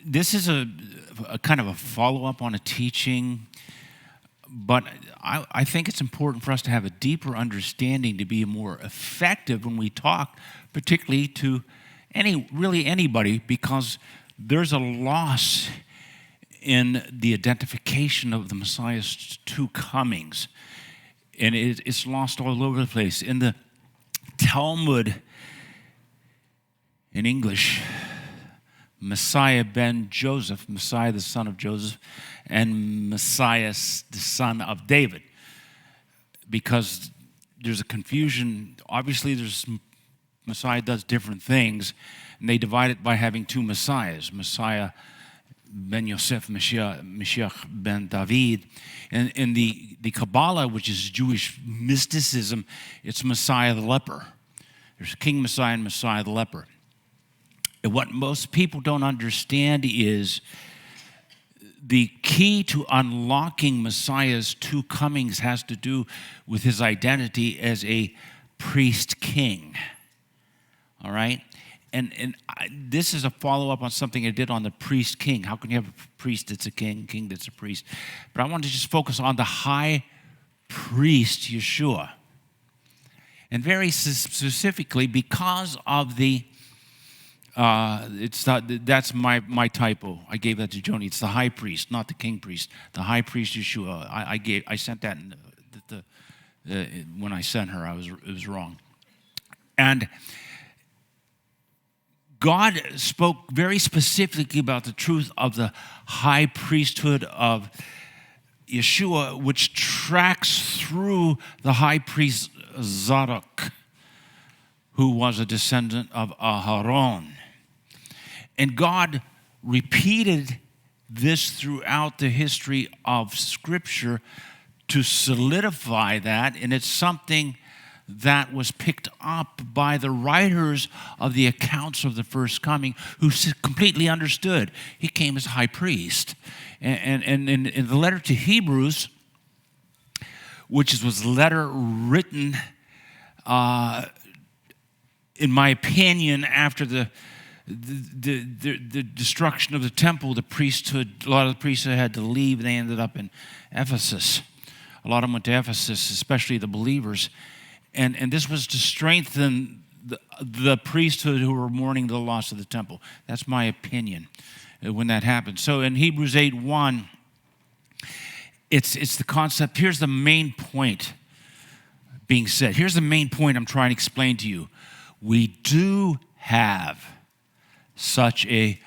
this is a kind of a follow-up on a teaching, but I think it's important for us to have a deeper understanding to be more effective when we talk, particularly to anybody, because there's a loss in the identification of the Messiah's two comings. And it's lost all over the place. In the Talmud, in English, Messiah ben Joseph, Messiah the son of Joseph, and Messiah the son of David. Because there's a confusion. Obviously, Messiah does different things, and they divide it by having two Messiahs. Messiah ben Yosef, Mashiach ben David. And in the Kabbalah, which is Jewish mysticism, it's Messiah the leper. There's King Messiah and Messiah the leper. And what most people don't understand is the key to unlocking Messiah's two comings has to do with his identity as a priest king. All right? And this is a follow-up on something I did on the priest king. How can you have a priest that's a king that's a priest? But I want to just focus on the high priest, Yeshua. And very specifically, because of that's my typo. I gave that to Joni. It's the high priest, not the king priest. The high priest, Yeshua. I sent that when I sent her. It was wrong. And God spoke very specifically about the truth of the high priesthood of Yeshua, which tracks through the high priest Zadok, who was a descendant of Aharon. And God repeated this throughout the history of Scripture to solidify that, and it's something that was picked up by the writers of the accounts of the first coming, who completely understood. He came as high priest. And in the letter to Hebrews, which was a letter written, in my opinion, after the destruction of the temple, a lot of the priesthood had to leave. They ended up in Ephesus. A lot of them went to Ephesus, especially the believers. And this was to strengthen the priesthood who were mourning the loss of the temple. That's my opinion when that happened. So in Hebrews 8:1, it's the concept. Here's the main point being said. Here's the main point I'm trying to explain to you. We do have such a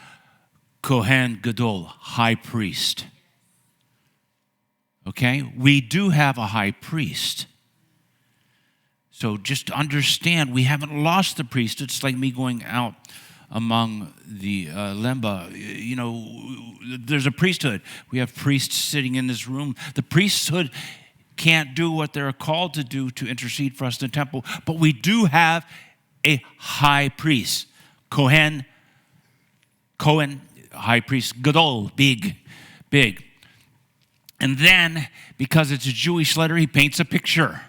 Kohen Gadol, high priest. Okay? We do have a high priest. So just understand, we haven't lost the priesthood. It's like me going out among the Lemba. You know, there's a priesthood. We have priests sitting in this room. The priesthood can't do what they're called to do to intercede for us in the temple, but we do have a high priest. Kohen, high priest, Gadol, big. And then, because it's a Jewish letter, he paints a picture.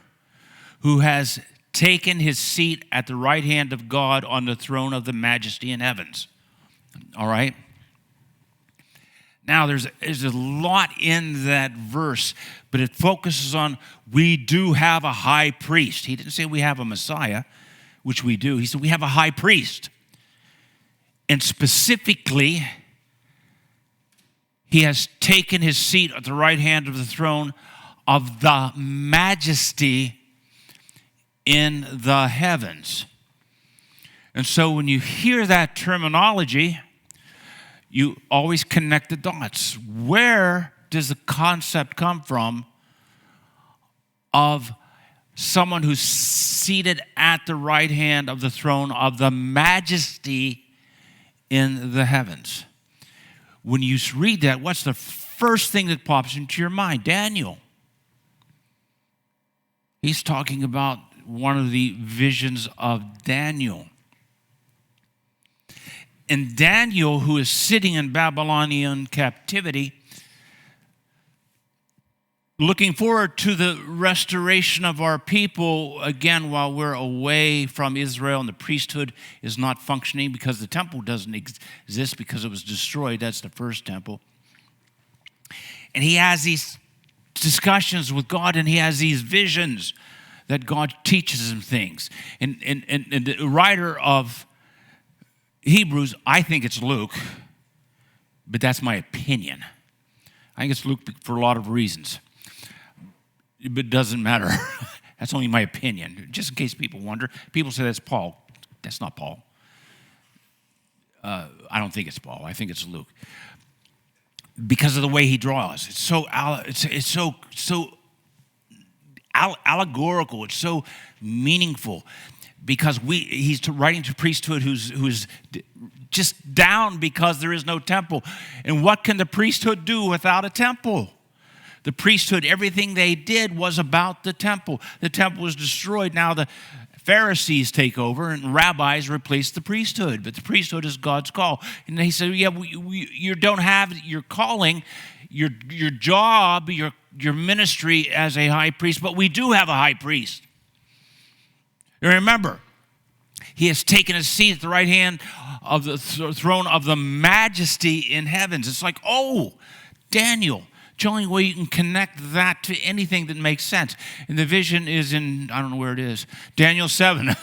Who has taken his seat at the right hand of God on the throne of the majesty in heavens. All right? Now, there's a lot in that verse, but it focuses on we do have a high priest. He didn't say we have a Messiah, which we do. He said we have a high priest. And specifically, he has taken his seat at the right hand of the throne of the majesty in the heavens. And so when you hear that terminology, you always connect the dots. Where does the concept come from of someone who's seated at the right hand of the throne of the majesty in the heavens? When you read that, what's the first thing that pops into your mind? Daniel. He's talking about one of the visions of Daniel. And Daniel, who is sitting in Babylonian captivity, Looking forward to the restoration of our people, again, while we're away from Israel and the priesthood is not functioning because the temple doesn't exist because it was destroyed. That's the first temple. And he has these discussions with God, and he has these visions that God teaches him things. And the writer of Hebrews, I think it's Luke, but that's my opinion. I think it's Luke for a lot of reasons. But it doesn't matter. That's only my opinion. Just in case people wonder. People say that's Paul. That's not Paul. I don't think it's Paul. I think it's Luke. Because of the way he draws. It's so allegorical. It's so meaningful. Because he's writing to priesthood who's just down because there is no temple. And what can the priesthood do without a temple? The priesthood, everything they did was about the temple. The temple was destroyed. Now the Pharisees take over and rabbis replace the priesthood. But the priesthood is God's call. And he said, yeah, you don't have your calling, your job, your ministry as a high priest, but we do have a high priest. And remember, he has taken a seat at the right hand of the throne of the majesty in heavens. It's like, oh, Daniel. It's the only way you can connect that to anything that makes sense. And the vision is in, I don't know where it is, Daniel 7. I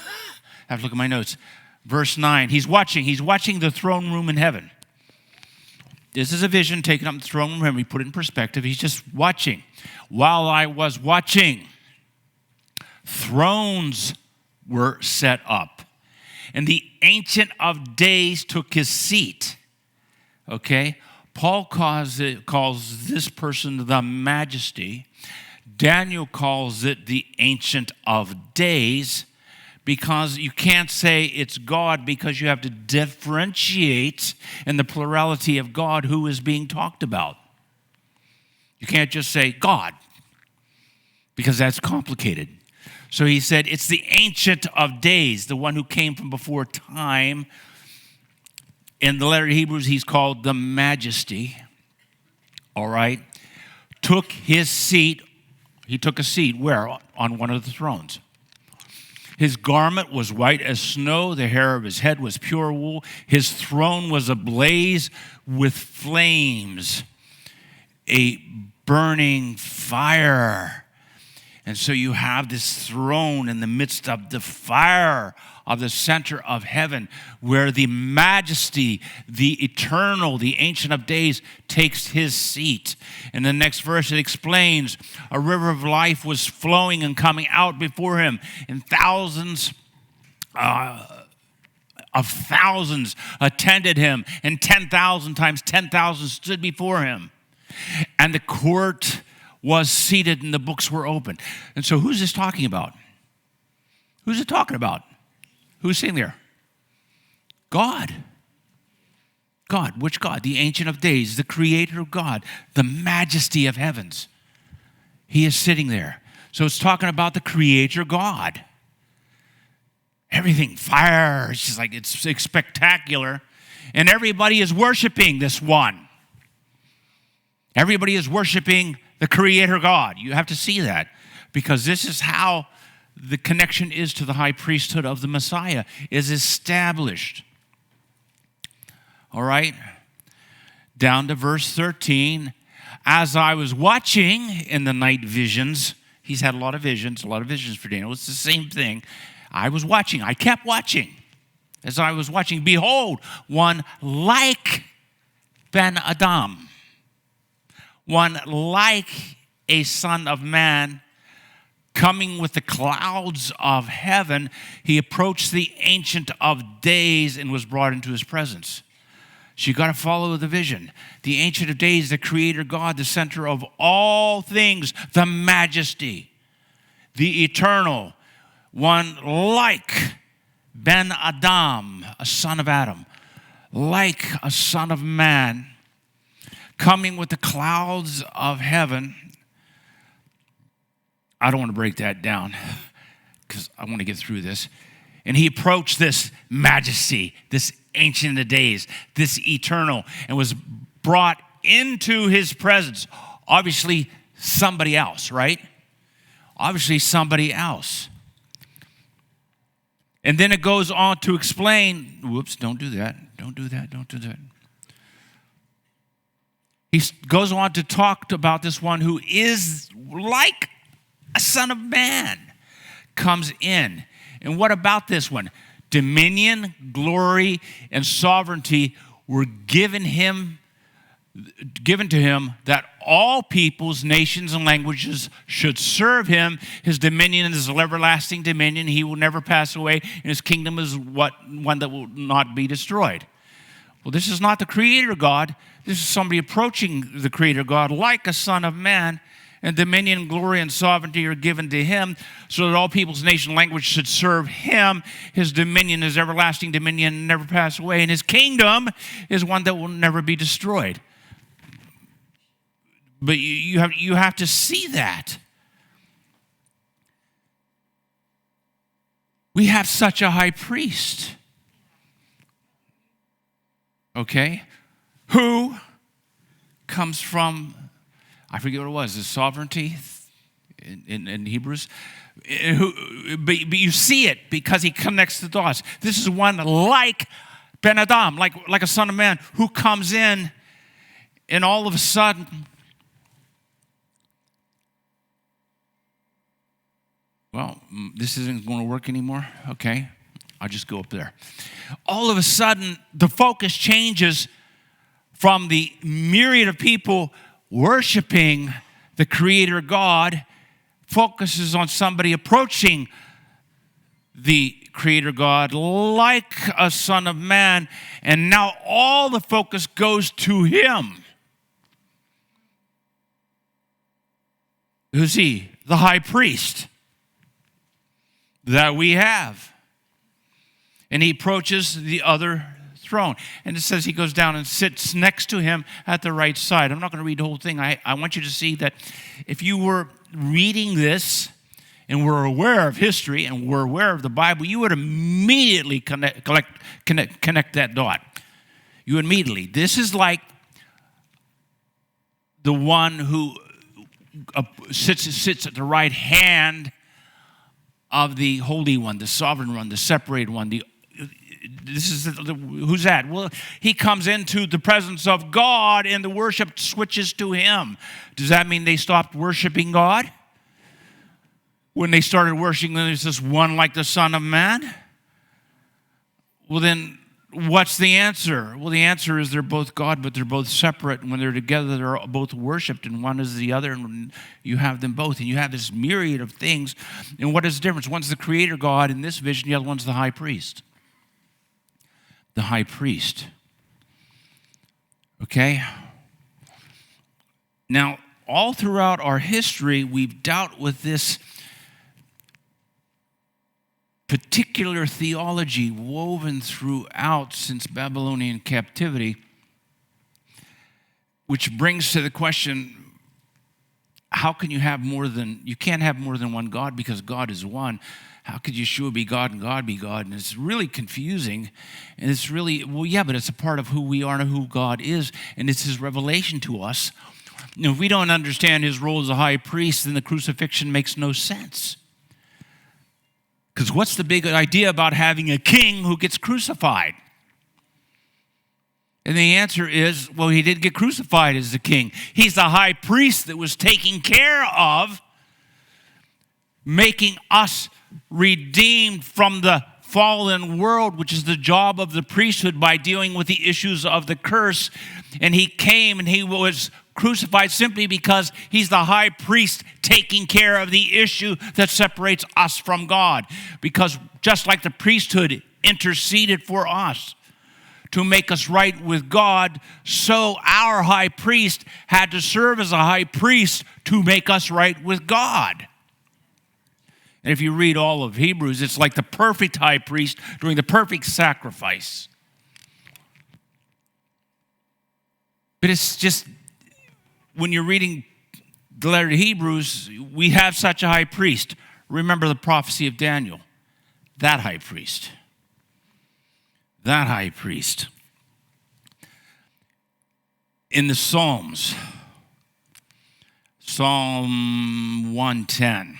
have to look at my notes. Verse 9. He's watching the throne room in heaven. This is a vision taken up in the throne room in heaven. We put it in perspective. He's just watching. While I was watching, thrones were set up. And the Ancient of Days took his seat. Okay? Paul calls this person the majesty. Daniel calls it the Ancient of Days because you can't say it's God because you have to differentiate in the plurality of God who is being talked about. You can't just say God because that's complicated. So he said it's the Ancient of Days, the one who came from before time. In the letter to Hebrews, he's called the majesty, all right? Took his seat. He took a seat where? On one of the thrones. His garment was white as snow. The hair of his head was pure wool. His throne was ablaze with flames, a burning fire. And so you have this throne in the midst of the fire of the center of heaven where the majesty, the eternal, the Ancient of Days takes his seat. In the next verse it explains a river of life was flowing and coming out before him, and thousands of thousands attended him, and 10,000 times 10,000 stood before him. And the court was seated and the books were opened. And so who's this talking about? Who's it talking about? Who's sitting there? God. God. Which God? The Ancient of Days, the Creator of God, the majesty of heavens. He is sitting there. So it's talking about the Creator God. Everything, fire, it's just like it's spectacular. And everybody is worshiping this one. Everybody is worshiping the Creator God. You have to see that because this is how the connection is to the high priesthood of the Messiah is established. All right? Down to verse 13. As I was watching in the night visions, he's had a lot of visions for Daniel. It's the same thing. I was watching. I kept watching. As I was watching, behold, one like Ben Adam, one like a son of man, coming with the clouds of heaven. He approached the Ancient of Days and was brought into his presence. So you got to follow the vision. The Ancient of Days, the Creator God, the center of all things, the majesty, the eternal, one like Ben Adam, a son of Adam, like a son of man, coming with the clouds of heaven. I don't want to break that down because I want to get through this. And he approached this majesty, this Ancient of Days, this eternal, and was brought into his presence. Obviously, somebody else, right? Obviously somebody else. And then it goes on to explain, whoops, don't do that, don't do that, don't do that. He goes on to talk about this one who is like a son of man, comes in. And what about this one? Dominion, glory, and sovereignty were given to him that all peoples, nations, and languages should serve him. His dominion is an everlasting dominion. He will never pass away, and his kingdom is one that will not be destroyed. Well, this is not the Creator God. This is somebody approaching the Creator God like a son of man. And dominion, glory, and sovereignty are given to him so that all peoples, nation, language should serve him. His dominion is everlasting dominion, never pass away. And his kingdom is one that will never be destroyed. But you have to see that. We have such a high priest. Okay? Who comes from, I forget what it was, the sovereignty in Hebrews. But you see it because he connects the dots. This is one like Ben Adam, like a son of man, who comes in and all of a sudden, well, this isn't going to work anymore. Okay, I'll just go up there. All of a sudden, the focus changes from the myriad of people worshiping the Creator God, focuses on somebody approaching the Creator God like a son of man, and now all the focus goes to him. Who's he? The high priest that we have. And he approaches the other throne. And it says he goes down and sits next to him at the right side. I'm not going to read the whole thing. I want you to see that if you were reading this and were aware of history and were aware of the Bible, you would immediately connect that dot. You immediately. This is like the one who sits at the right hand of the Holy One, the Sovereign One, the separated one. Who's that? Well, he comes into the presence of God and the worship switches to him. Does that mean they stopped worshiping God? When they started worshiping, there's this one like the Son of Man? Well, then what's the answer? Well, the answer is they're both God, but they're both separate. And when they're together, they're both worshipped, and one is the other, and you have them both. And you have this myriad of things. And what is the difference? One's the Creator God in this vision, the other one's the high priest. The high priest. Okay? Now, all throughout our history, we've dealt with this particular theology woven throughout since Babylonian captivity, which brings to the question, how can you can't have more than one God because God is one. How could Yeshua be God and God be God? And it's really confusing. And it's really, well, yeah, but it's a part of who we are and who God is. And it's his revelation to us. You know, if we don't understand his role as a high priest, then the crucifixion makes no sense. Because what's the big idea about having a king who gets crucified? And the answer is, well, he didn't get crucified as the king. He's the high priest that was taking care of making us redeemed from the fallen world, which is the job of the priesthood by dealing with the issues of the curse. And he came and he was crucified simply because he's the high priest taking care of the issue that separates us from God. Because just like the priesthood interceded for us to make us right with God, so our high priest had to serve as a high priest to make us right with God. And if you read all of Hebrews, it's like the perfect high priest doing the perfect sacrifice. But it's just, when you're reading the letter to Hebrews, we have such a high priest. Remember the prophecy of Daniel. That high priest. That high priest. In the Psalms Psalm 110.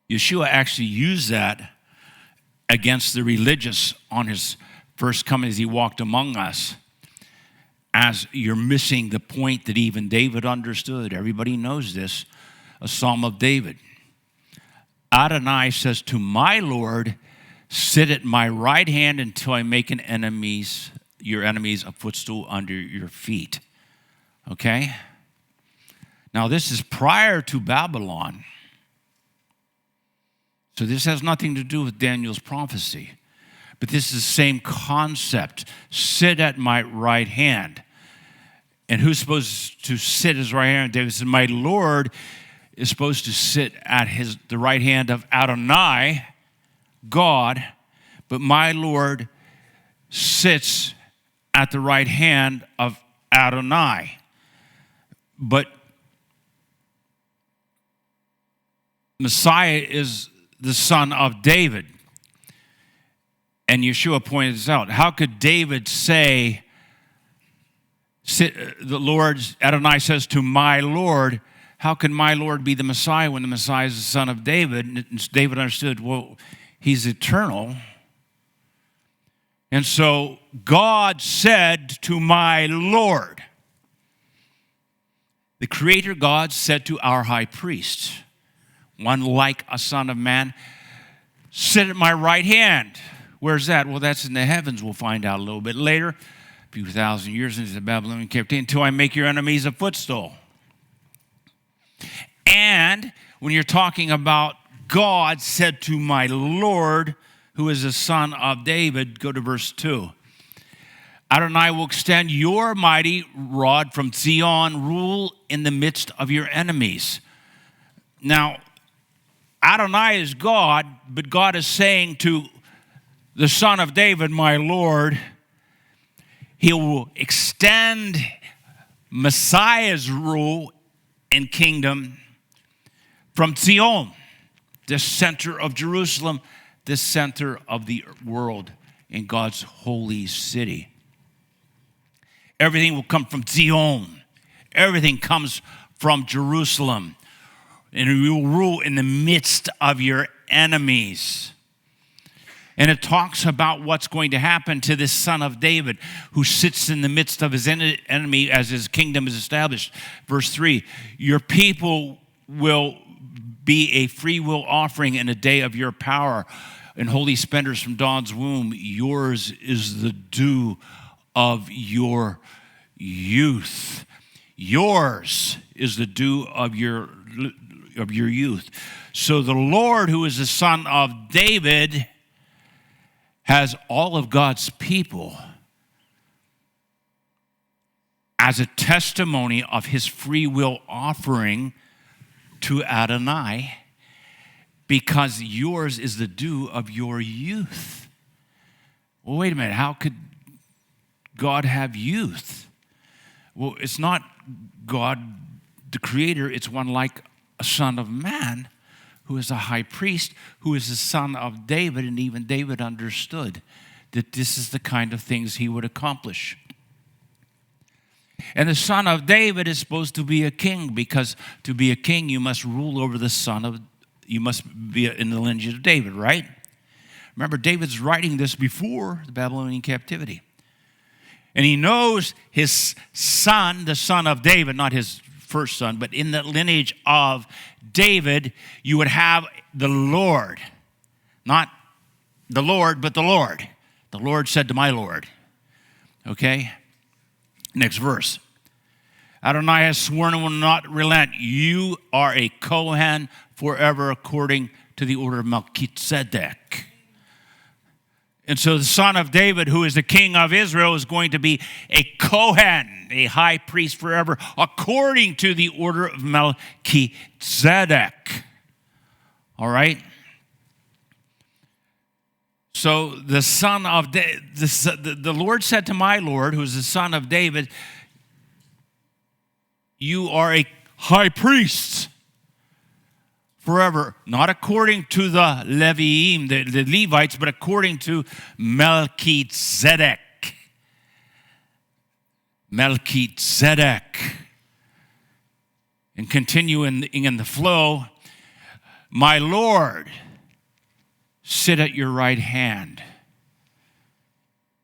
Yeshua actually used that against the religious on his first coming as he walked among us, as you're missing the point that even David understood. Everybody knows this, a Psalm of David. Adonai says to my Lord, sit at my right hand until I make your enemies a footstool under your feet. Okay? Now this is prior to Babylon. So this has nothing to do with Daniel's prophecy. But this is the same concept. Sit at my right hand. And who's supposed to sit at his right hand? David said, my Lord is supposed to sit at the right hand of Adonai, God, but my Lord sits at the right hand of Adonai. But Messiah is the son of David. And Yeshua pointed this out. How could David say, the Lord, Adonai says to my Lord, how can my Lord be the Messiah when the Messiah is the son of David? And David understood, well, he's eternal. And so God said to my Lord, the Creator God said to our high priest, one like a son of man, sit at my right hand. Where's that? Well, that's in the heavens. We'll find out a little bit later, a few thousand years into the Babylonian captivity, until I make your enemies a footstool. And when you're talking about God said to my Lord, who is the son of David, go to verse 2. Adonai will extend your mighty rod from Zion, rule in the midst of your enemies. Now, Adonai is God, but God is saying to the son of David, my Lord, he will extend Messiah's rule and kingdom from Zion, the center of Jerusalem, the center of the world in God's holy city. Everything will come from Zion. Everything comes from Jerusalem. And he will rule in the midst of your enemies. And it talks about what's going to happen to this son of David who sits in the midst of his enemy as his kingdom is established. Verse 3, your people will be a free will offering in a day of your power and holy splendors from dawn's womb. Yours is the dew of your youth. Yours is the dew of your youth. So the Lord, who is the son of David, has all of God's people as a testimony of his free will offering to Adonai, because yours is the dew of your youth. Well, wait a minute. How could God have youth? Well, it's not God, the Creator. It's one like a son of man who is a high priest, who is the son of David, and even David understood that this is the kind of things he would accomplish. And the son of David is supposed to be a king, because to be a king, you must rule over you must be in the lineage of David, right? Remember, David's writing this before the Babylonian captivity. And he knows his son, the son of David, not his first son, but in the lineage of David, you would have the Lord. Not the Lord, but the Lord. The Lord said to my Lord. Okay? Next verse. Adonai has sworn and will not relent. You are a Kohen forever according to the order of Melchizedek. And so the son of David, who is the king of Israel, is going to be a Kohen, a high priest forever, according to the order of Melchizedek. All right? So the son of the Lord said to my Lord, who is the son of David, you are a high priest forever, not according to the Leviim, the Levites, but according to Melchizedek. Melchizedek. And continue in the flow. My Lord, sit at your right hand.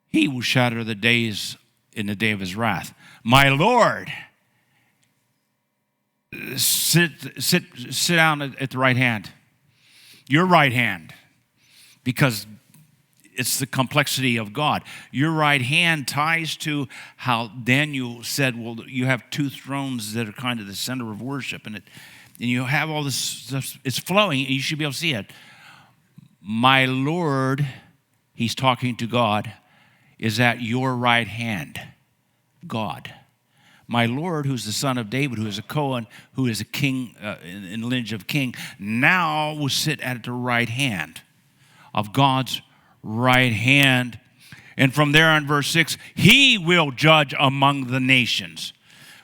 He will shatter the days in the day of his wrath. My Lord, sit down at the right hand. Your right hand. Because it's the complexity of God. Your right hand ties to how Daniel said, well, you have two thrones that are kind of the center of worship. And you have all this stuff. It's flowing, and you should be able to see it. My Lord, he's talking to God, is at your right hand. God. My Lord, who's the son of David, who is a Cohen, who is a king in the lineage of king, now will sit at the right hand of God's right hand. And from there on verse 6, he will judge among the nations.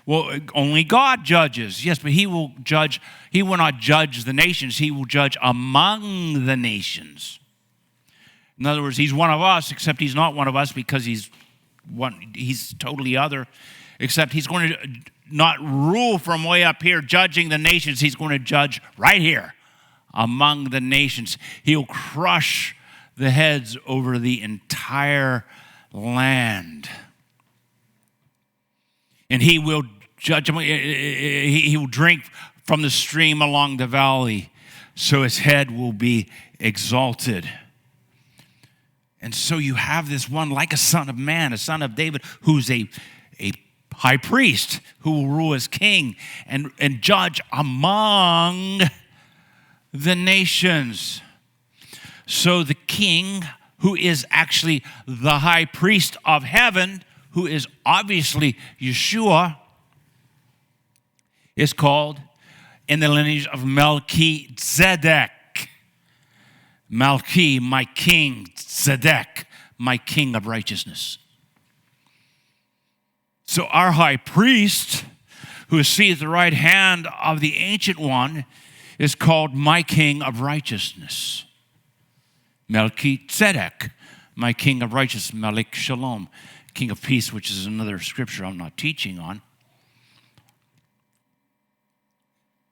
Well, only God judges. Yes, but he will judge. He will not judge the nations. He will judge among the nations. In other words, he's one of us, except he's not one of us because he's totally other, except he's going to not rule from way up here judging the nations. He's going to judge right here among the nations. He'll crush the heads over the entire land. And he will judge, he will drink from the stream along the valley, so his head will be exalted. And so you have this one like a son of man, a son of David, who's a high priest who will rule as king and judge among the nations. So the king, who is actually the high priest of heaven, who is obviously Yeshua, is called in the lineage of Melchizedek. Malchi, my king, Zedek, my king of righteousness. So our high priest, who is seated at the right hand of the Ancient One, is called my king of righteousness. Melchizedek, my king of righteousness. Melech Shalom, king of peace, which is another scripture I'm not teaching on.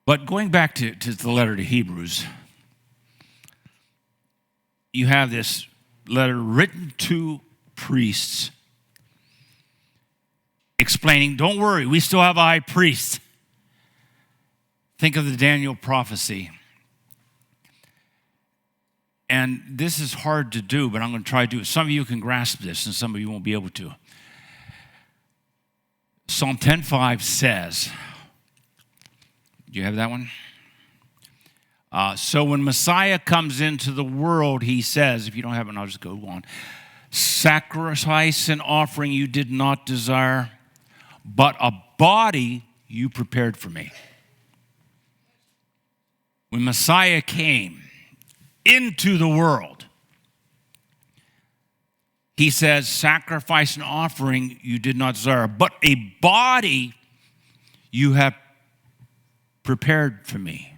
But going back to the letter to Hebrews, you have this letter written to priests explaining, don't worry, we still have a high priest. Think of the Daniel prophecy. And this is hard to do, but I'm going to try to do it. Some of you can grasp this, and some of you won't be able to. Psalm 10:5 says, do you have that one? So when Messiah comes into the world, he says, if you don't have it, I'll just go on. Sacrifice and offering you did not desire, but a body you prepared for me. When Messiah came into the world, he says, sacrifice and offering you did not desire, but a body you have prepared for me.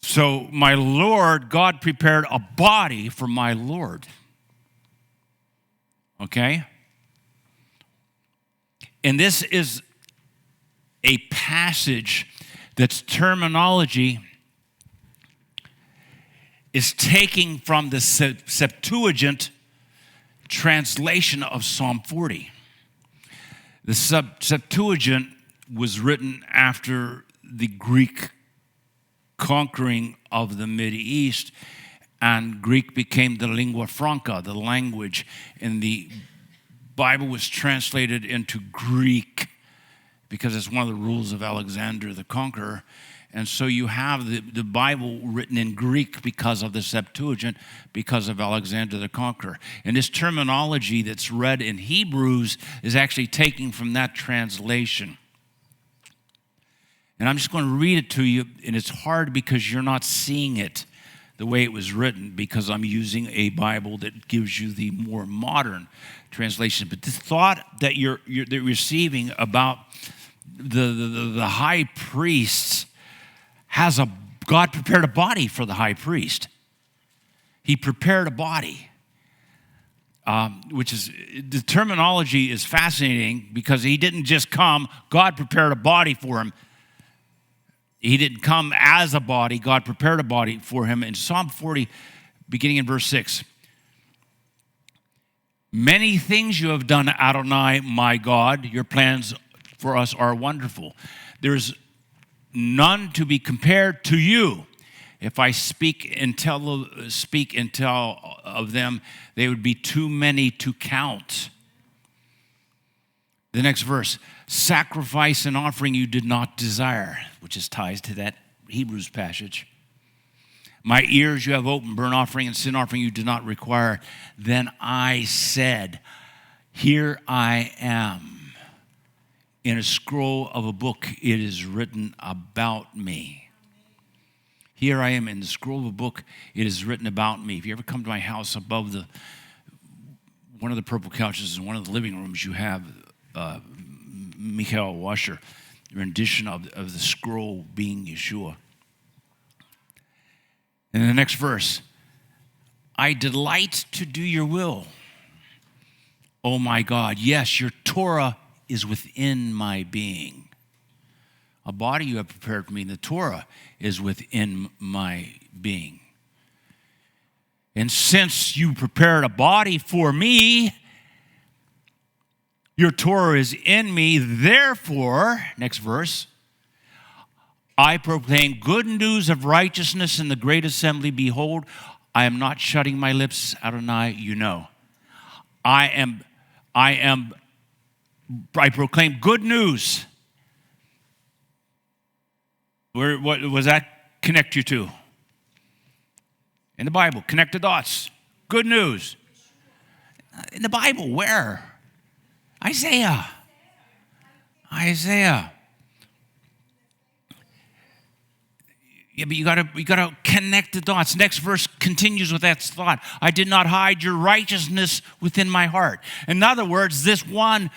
So my Lord, God prepared a body for my Lord. Okay? And this is a passage that's terminology is taking from the Septuagint translation of Psalm 40. The Septuagint was written after the Greek conquering of the Mideast, and Greek became the lingua franca, the language, and the Bible was translated into Greek because it's one of the rules of Alexander the Conqueror. And so you have the Bible written in Greek because of the Septuagint, because of Alexander the Conqueror. And this terminology that's read in Hebrews is actually taken from that translation. And I'm just going to read it to you, and it's hard because you're not seeing it the way it was written, because I'm using a Bible that gives you the more modern translation. But the thought that you're receiving about the high priest has God prepared a body for the high priest. He prepared a body. which is, the terminology is fascinating because he didn't just come, God prepared a body for him. He didn't come as a body, God prepared a body for him. In Psalm 40, beginning in verse 6, many things you have done, Adonai, my God. Your plans for us are wonderful. There's none to be compared to you. If I speak and tell of them, they would be too many to count. The next verse, sacrifice and offering you did not desire, which is ties to that Hebrews passage. My ears you have opened, burnt offering and sin offering you did not require. Then I said, here I am. In a scroll of a book it is written about me. Here I am in the scroll of a book, it is written about me. If you ever come to my house, above one of the purple couches in one of the living rooms, you have Michael Washer, rendition of the scroll being Yeshua. And the next verse, I delight to do your will, oh my God. Yes, your Torah is within my being. A body you have prepared for me, the Torah is within my being. And since you prepared a body for me, your Torah is in me. Therefore, next verse, I proclaim good news of righteousness in the great assembly. Behold, I am not shutting my lips, Adonai, you know. I proclaim good news. What was that connect you to? In the Bible, connect the dots. Good news. In the Bible, where? Isaiah. Yeah, but you gotta connect the dots. Next verse continues with that thought. I did not hide your righteousness within my heart. In other words, this one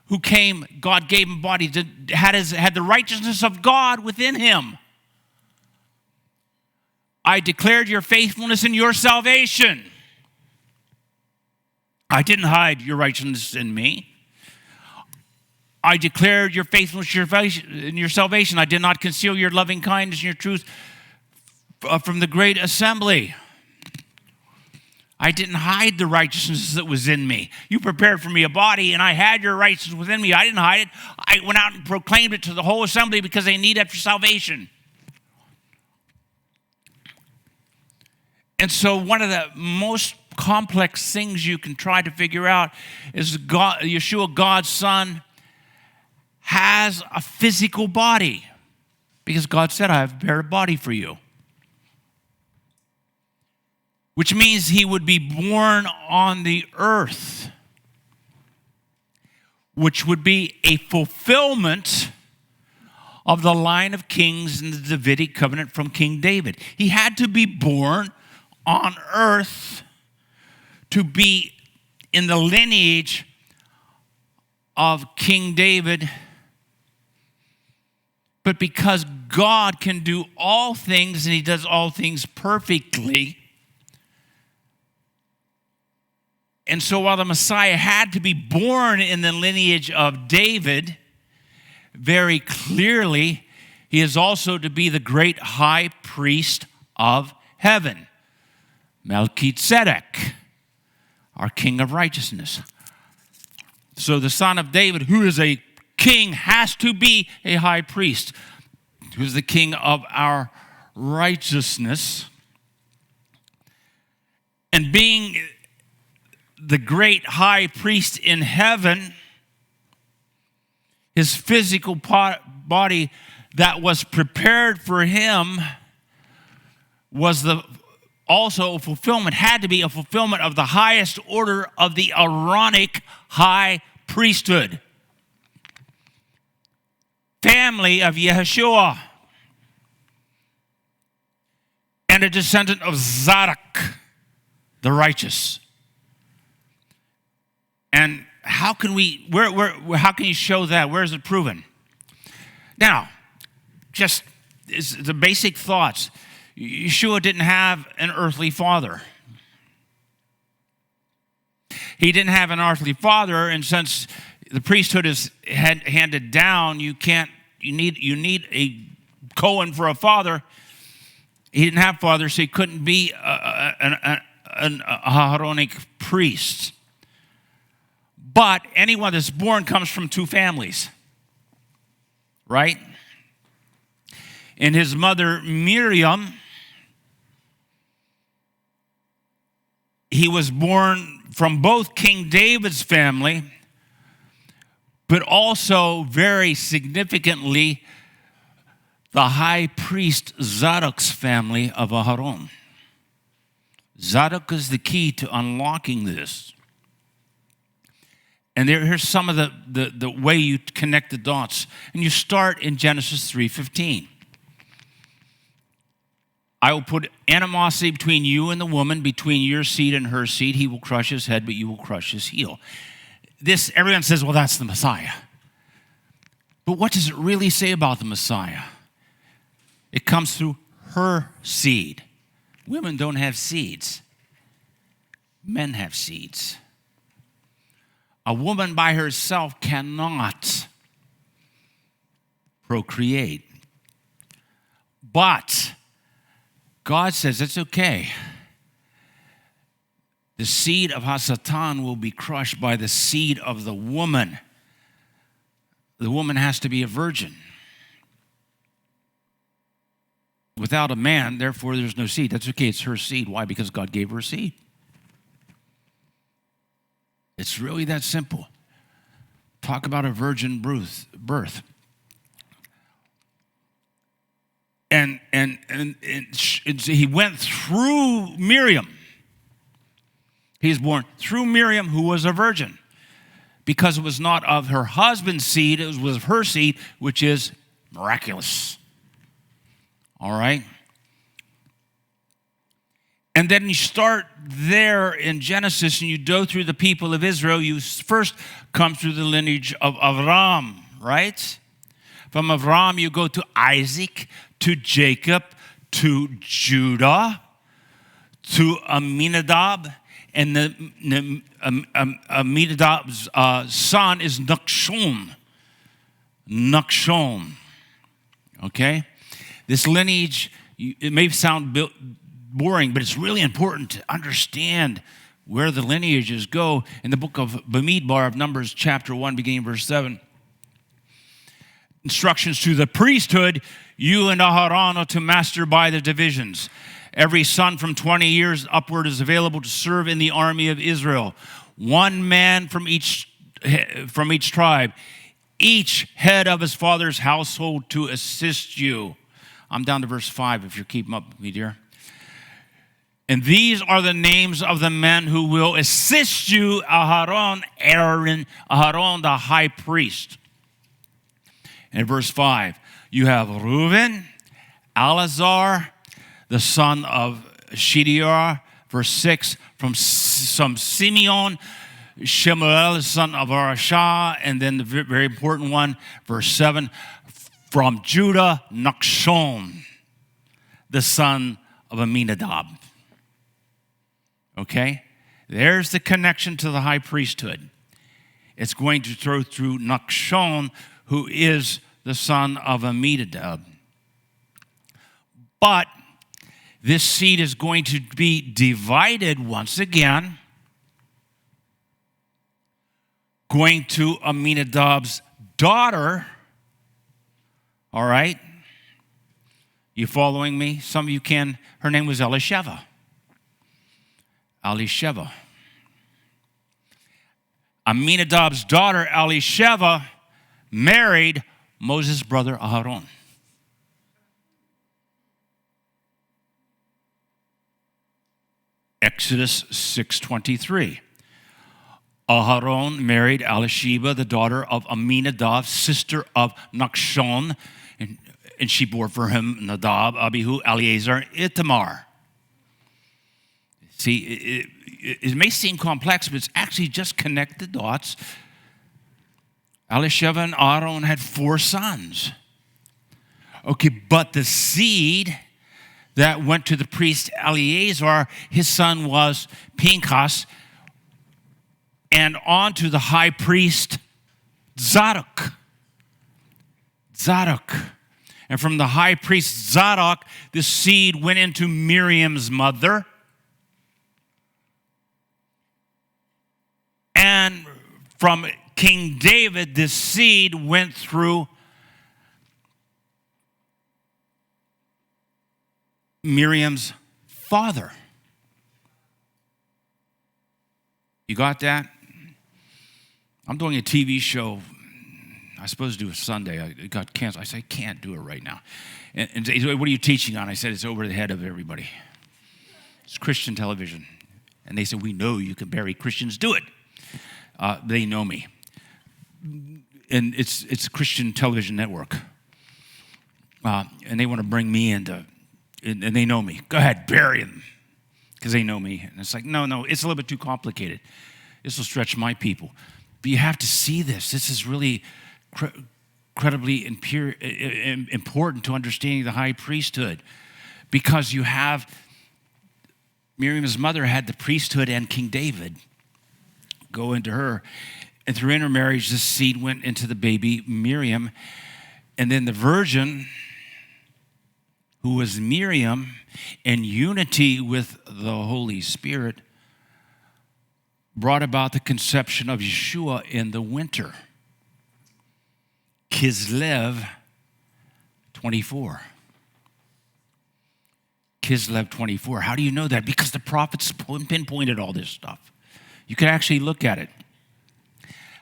who came, God gave him body, had the righteousness of God within him. I declared your faithfulness and your salvation. I didn't hide your righteousness in me. I declared your faithfulness and your salvation. I did not conceal your loving kindness and your truth from the great assembly. I didn't hide the righteousness that was in me. You prepared for me a body, and I had your righteousness within me. I didn't hide it. I went out and proclaimed it to the whole assembly because they need it for salvation. And so one of the most complex things you can try to figure out is Yeshua, God's Son, has a physical body because God said, I have prepared a body for you. Which means he would be born on the earth, which would be a fulfillment of the line of kings in the Davidic covenant from King David. He had to be born on earth to be in the lineage of King David. But because God can do all things and he does all things perfectly, and so while the Messiah had to be born in the lineage of David, very clearly, he is also to be the great high priest of heaven. Melchizedek, our king of righteousness. So the son of David, who is a king, has to be a high priest, who is the king of our righteousness. And being the great high priest in heaven, his physical body that was prepared for him was also a fulfillment, had to be a fulfillment of the highest order of the Aaronic high priesthood. Family of Yeshua and a descendant of Zadok, the righteous. And how can how can you show that? Where is it proven? Now, just the basic thoughts. Yeshua didn't have an earthly father. He didn't have an earthly father, and since the priesthood is handed down, you need a Cohen for a father. He didn't have father, so he couldn't be an Aaronic priest. But anyone that's born comes from two families, right? And his mother Miriam, he was born from both King David's family, but also very significantly the high priest Zadok's family of Aaron. Zadok is the key to unlocking this. And here's some of the way you connect the dots. And you start in Genesis 3:15. I will put animosity between you and the woman, between your seed and her seed. He will crush his head, but you will crush his heel. This, everyone says, well, that's the Messiah. But what does it really say about the Messiah? It comes through her seed. Women don't have seeds. Men have seeds. A woman by herself cannot procreate. But God says it's okay. The seed of Hasatan will be crushed by the seed of the woman. The woman has to be a virgin. Without a man, therefore there's no seed. That's okay, it's her seed. Why? Because God gave her a seed. It's really that simple. Talk about a virgin birth. And he went through Miriam. He's born through Miriam, who was a virgin. Because it was not of her husband's seed, it was of her seed, which is miraculous. All right? And then you start there in Genesis and you go through the people of Israel. You first come through the lineage of Avram, right? From Avram, you go to Isaac, to Jacob, to Judah, to Aminadab. And Aminadab's son is Nachshon. Okay? This lineage, it may sound boring, but it's really important to understand where the lineages go. In the book of Bamidbar of Numbers, chapter 1, beginning verse 7, instructions to the priesthood, you and Aharon are to master by the divisions. Every son from 20 years upward is available to serve in the army of Israel. One man from each tribe, each head of his father's household to assist you. I'm down to verse 5 if you're keeping up with me, dear. And these are the names of the men who will assist you, Aharon, the high priest. In verse 5, you have Reuben, Eleazar, the son of Shediar. Verse 6, from Simeon, Shemuel, the son of Arashah. And then the very important one, verse 7, from Judah, Nachshon, the son of Aminadab. Okay? There's the connection to the high priesthood. It's going to throw through Nachshon, who is the son of Aminadab. But this seed is going to be divided once again, going to Aminadab's daughter. All right? You following me? Some of you can. Her name was Elisheva. Aminadab's daughter, Elisheva, married Moses' brother, Aharon. Exodus 6:23. Aharon married Elisheba, the daughter of Aminadab, sister of Nachshon, and she bore for him Nadab, Abihu, Eleazar, and Ithamar. See, it may seem complex, but it's actually just connect the dots. Elisheva and Aaron had 4 sons. Okay, but the seed that went to the priest Eleazar, his son was Pinchas, and on to the high priest Zadok. And from the high priest Zadok, the seed went into Miriam's mother. And from King David, the seed went through Miriam's father. You got that? I'm doing a TV show. I was supposed to do a Sunday. It got canceled. I said, I can't do it right now. And they said, what are you teaching on? I said, it's over the head of everybody. It's Christian television. And they said, we know you can bury Christians. Do it. They know me. And it's a Christian television network. And they want to bring me into, and they know me. Go ahead, bury them. Because they know me. And it's like, no, it's a little bit too complicated. This will stretch my people. But you have to see this. This is really incredibly important to understanding the high priesthood. Because you have, Miriam's mother had the priesthood and King David go into her. And through intermarriage, this seed went into the baby Miriam. And then the virgin, who was Miriam, in unity with the Holy Spirit, brought about the conception of Yeshua in the winter. Kislev 24. Kislev 24. How do you know that? Because the prophets pinpointed all this stuff. You can actually look at it.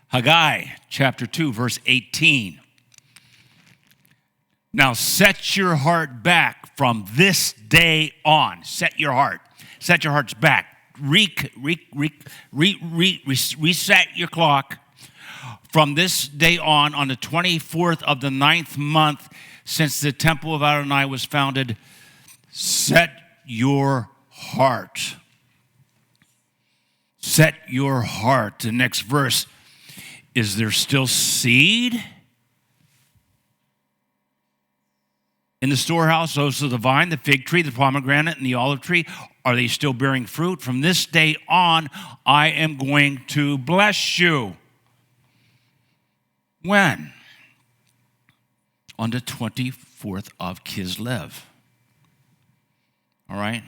Haggai chapter 2, verse 18. Now set your heart back from this day on. Set your heart. Set your hearts back. Reset your clock from this day on the 24th of the 9th month since the temple of Adonai was founded. Set your heart. Set your heart. The next verse, is there still seed in the storehouse? Those of the vine, the fig tree, the pomegranate, and the olive tree, are they still bearing fruit? From this day on, I am going to bless you. When? On the 24th of Kislev. All right?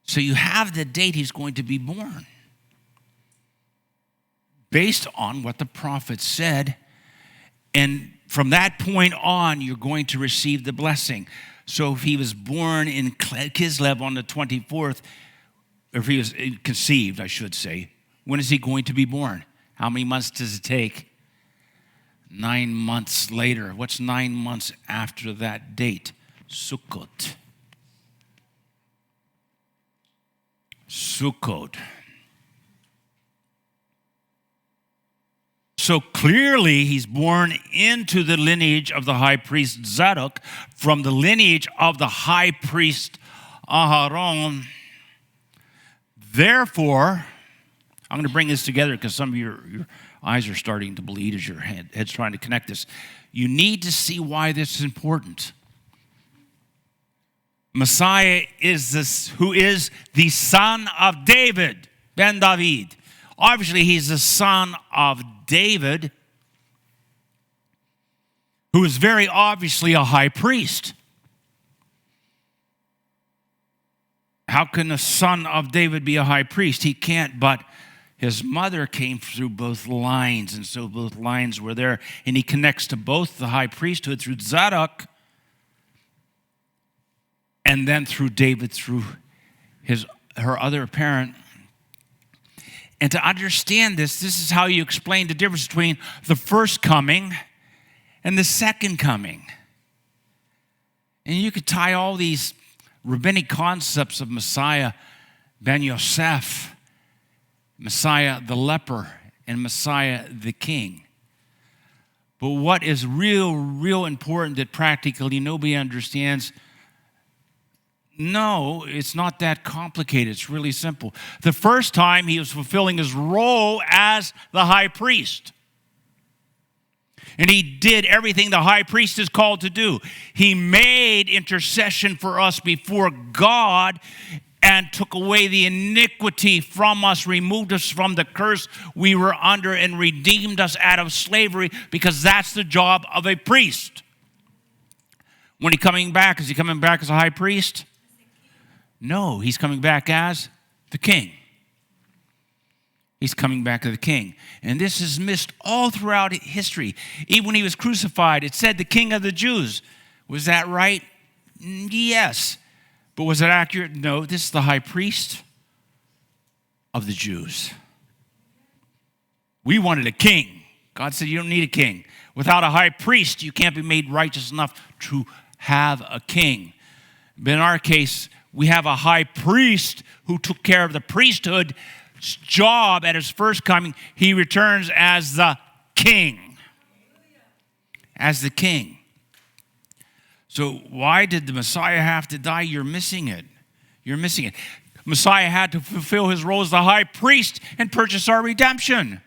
So you have the date he's going to be born. Based on what the prophet said. And from that point on, you're going to receive the blessing. So if he was born in Kislev on the 24th, or if he was conceived, I should say, when is he going to be born? How many months does it take? 9 months later. What's 9 months after that date? Sukkot. So clearly, he's born into the lineage of the high priest Zadok, from the lineage of the high priest Aharon. Therefore, I'm going to bring this together because some of your eyes are starting to bleed as your head's trying to connect this. You need to see why this is important. Messiah is this, who is the son of David, Ben David. Obviously, he's the son of David, who is very obviously a high priest. How can the son of David be a high priest? He can't, but his mother came through both lines, and so both lines were there, and he connects to both the high priesthood through Zadok, and then through David, through her other parent. And to understand this is how you explain the difference between the first coming and the second coming. And you could tie all these rabbinic concepts of Messiah, Ben Yosef, Messiah the leper, and Messiah the king. But what is real important that practically nobody understands, no, it's not that complicated. It's really simple. The first time he was fulfilling his role as the high priest. And he did everything the high priest is called to do. He made intercession for us before God and took away the iniquity from us, removed us from the curse we were under, and redeemed us out of slavery, because that's the job of a priest. When he's coming back, is he coming back as a high priest? No, he's coming back as the king. He's coming back as the king. And this is missed all throughout history. Even when he was crucified, it said the King of the Jews. Was that right? Yes. But was it accurate? No, this is the high priest of the Jews. We wanted a king. God said you don't need a king. Without a high priest, you can't be made righteous enough to have a king. But in our case, we have a high priest who took care of the priesthood's job at his first coming. He returns as the king. As the king. So why did the Messiah have to die? You're missing it. You're missing it. Messiah had to fulfill his role as the high priest and purchase our redemption.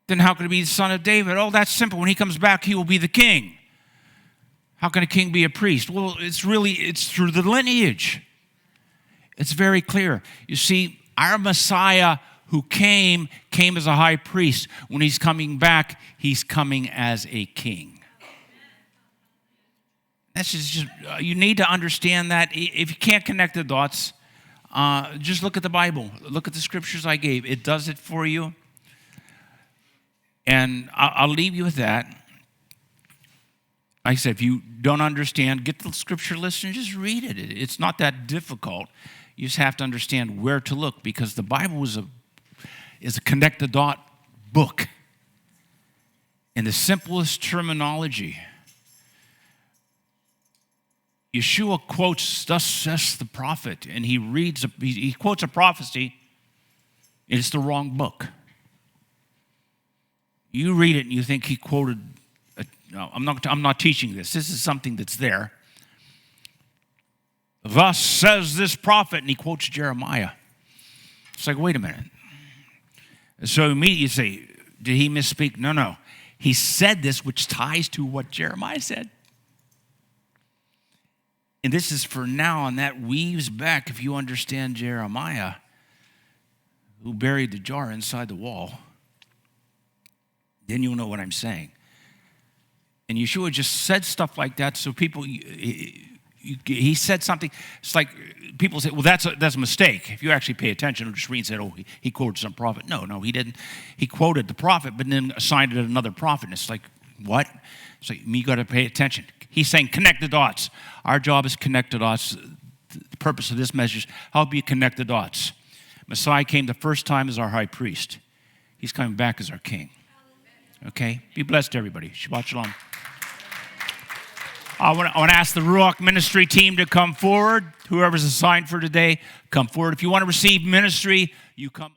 Then how can he be the son of David? Oh, that's simple. When he comes back, he will be the king. How can a king be a priest? Well, it's through the lineage. It's very clear. You see, our Messiah who came as a high priest. When he's coming back, he's coming as a king. That's just you need to understand that. If you can't connect the dots, just look at the Bible. Look at the scriptures I gave. It does it for you. And I'll leave you with that. Like I said, if you don't understand, get the scripture list and just read it. It's not that difficult. You just have to understand where to look, because the Bible is a connect-the-dot book in the simplest terminology. Yeshua quotes, "Thus says the prophet," and he quotes a prophecy, and it's the wrong book. You read it and you think he quoted. No, I'm not teaching this. This is something that's there. "Thus says this prophet," and he quotes Jeremiah. It's like, wait a minute. So immediately you say, did he misspeak? No. He said this, which ties to what Jeremiah said. And this is for now, and that weaves back, if you understand Jeremiah, who buried the jar inside the wall, then you'll know what I'm saying. And Yeshua just said stuff like that, so people, he said something. It's like people say, well, that's a mistake. If you actually pay attention, or just read and said, oh, he quoted some prophet. No, he didn't. He quoted the prophet, but then assigned it to another prophet. And it's like, what? So you got to pay attention. He's saying connect the dots. Our job is connect the dots. The purpose of this message is help you connect the dots. Messiah came the first time as our high priest. He's coming back as our king. Okay? Be blessed, everybody. Shabbat shalom. I want to ask the Ruach ministry team to come forward. Whoever's assigned for today, come forward. If you want to receive ministry, you come.